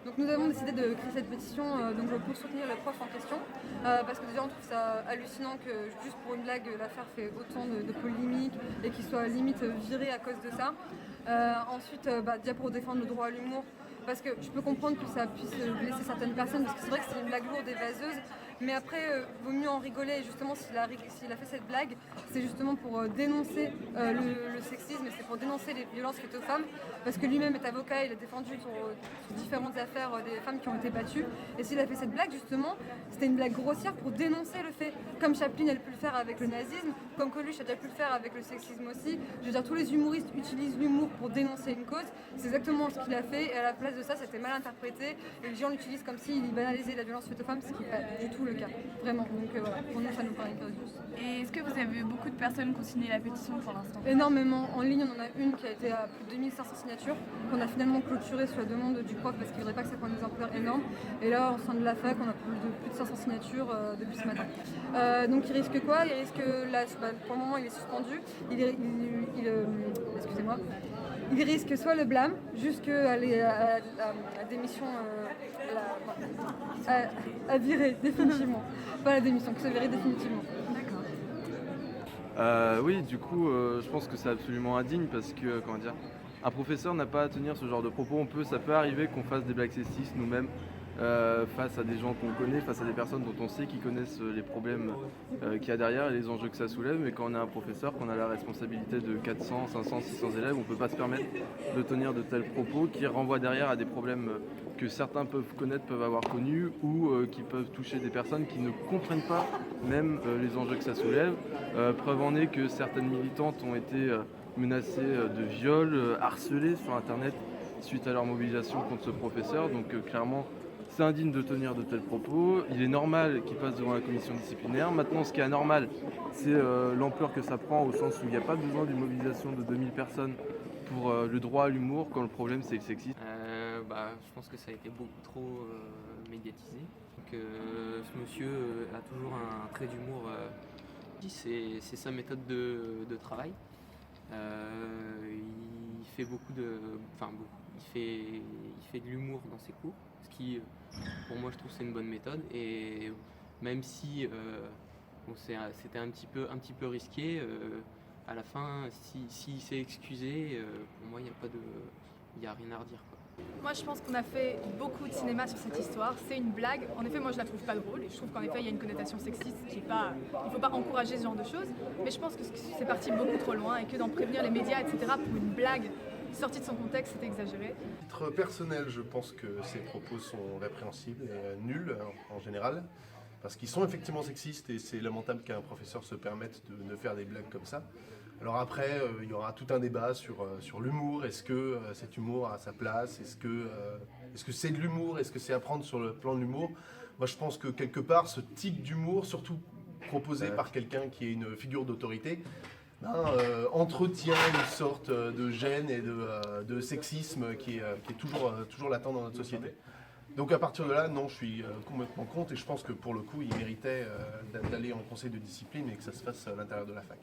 Donc nous avons décidé de créer cette pétition pour soutenir le prof en question, parce que déjà on trouve ça hallucinant que juste pour une blague l'affaire fait autant de polémiques et qu'il soit limite viré à cause de ça. Ensuite, déjà pour défendre le droit à l'humour, parce que je peux comprendre que ça puisse blesser certaines personnes, parce que c'est vrai que c'est une blague lourde et vaseuse, mais après, vaut mieux en rigoler. Et justement, s'il a fait cette blague, c'est justement pour dénoncer le sexisme, et c'est pour dénoncer les violences faites aux femmes, parce que lui-même est avocat, il a défendu sur différentes affaires des femmes qui ont été battues. Et s'il a fait cette blague, justement, c'était une blague grossière pour dénoncer le fait, comme Chaplin a pu le faire avec le nazisme, comme Coluche a déjà pu le faire avec le sexisme aussi. Je veux dire, tous les humoristes utilisent l'humour pour dénoncer une cause. C'est exactement ce qu'il a fait, et à la place de ça, c'était mal interprété, et les gens l'utilisent comme s'il banalisait la violence faite aux femmes, ce qui n'est pas du tout le cas, vraiment. Donc voilà, pour nous, ça nous paraît une cause juste. Et est-ce que vous avez eu beaucoup de personnes qui ont signé la pétition pour l'instant? Énormément. En ligne, on en a une qui a été à plus de 2500 signatures, qu'on a finalement clôturée sur la demande du prof parce qu'il ne voudrait pas que ça prenne des ampleurs énormes. Et là, au sein de la fac, on a plus de 500 signatures depuis ce matin. Donc il risque quoi? Il risque, pour le moment, il est suspendu. Excusez-moi. Il risque soit le blâme, jusqu'à la démission, à virer définitivement. Pas la démission, que se virer définitivement. Oui, du coup, je pense que c'est absolument indigne parce que, comment dire, un professeur n'a pas à tenir ce genre de propos. Ça peut arriver qu'on fasse des blagues sexistes nous-mêmes face à des gens qu'on connaît, face à des personnes dont on sait qu'ils connaissent les problèmes qu'il y a derrière et les enjeux que ça soulève. Mais quand on est un professeur, qu'on a la responsabilité de 400, 500, 600 élèves, on ne peut pas se permettre de tenir de tels propos qui renvoient derrière à des problèmes que certains peuvent connaître, peuvent avoir connus ou qui peuvent toucher des personnes qui ne comprennent pas même les enjeux que ça soulève. Preuve en est que certaines militantes ont été menacées de viol, harcelées sur Internet suite à leur mobilisation contre ce professeur. Donc clairement, c'est indigne de tenir de tels propos. Il est normal qu'il passe devant la commission disciplinaire. Maintenant, ce qui est anormal, c'est l'ampleur que ça prend au sens où il n'y a pas besoin d'une mobilisation de 2000 personnes pour le droit à l'humour quand le problème c'est le sexisme. Je pense que ça a été beaucoup trop médiatisé. Donc, ce monsieur a toujours un trait d'humour. C'est sa méthode de travail. Il fait il fait de l'humour dans ses cours, ce qui, pour moi, je trouve c'est une bonne méthode. Et même si c'était un petit peu risqué, à la fin, s'il s'est excusé, pour moi, il n'y a rien à redire, quoi. Moi, je pense qu'on a fait beaucoup de cinéma sur cette histoire. C'est une blague. En effet, moi, je la trouve pas drôle. Et je trouve qu'en effet, il y a une connotation sexiste qui est pas. Il faut pas encourager ce genre de choses. Mais je pense que c'est parti beaucoup trop loin et que d'en prévenir les médias, etc., pour une blague sortie de son contexte, c'est exagéré. À titre personnel, je pense que ces propos sont répréhensibles et nuls en général. Parce qu'ils sont effectivement sexistes et c'est lamentable qu'un professeur se permette de faire des blagues comme ça. Alors après, il y aura tout un débat sur l'humour. Est-ce que cet humour a sa place? Est-ce que c'est de l'humour? Est-ce que c'est à prendre sur le plan de l'humour? Moi, je pense que quelque part, ce type d'humour, surtout proposé par quelqu'un qui est une figure d'autorité, entretient une sorte de gêne et de sexisme qui est toujours latent dans notre société. Donc à partir de là, non, je suis complètement contre et je pense que pour le coup, il méritait d'aller en conseil de discipline et que ça se fasse à l'intérieur de la fac.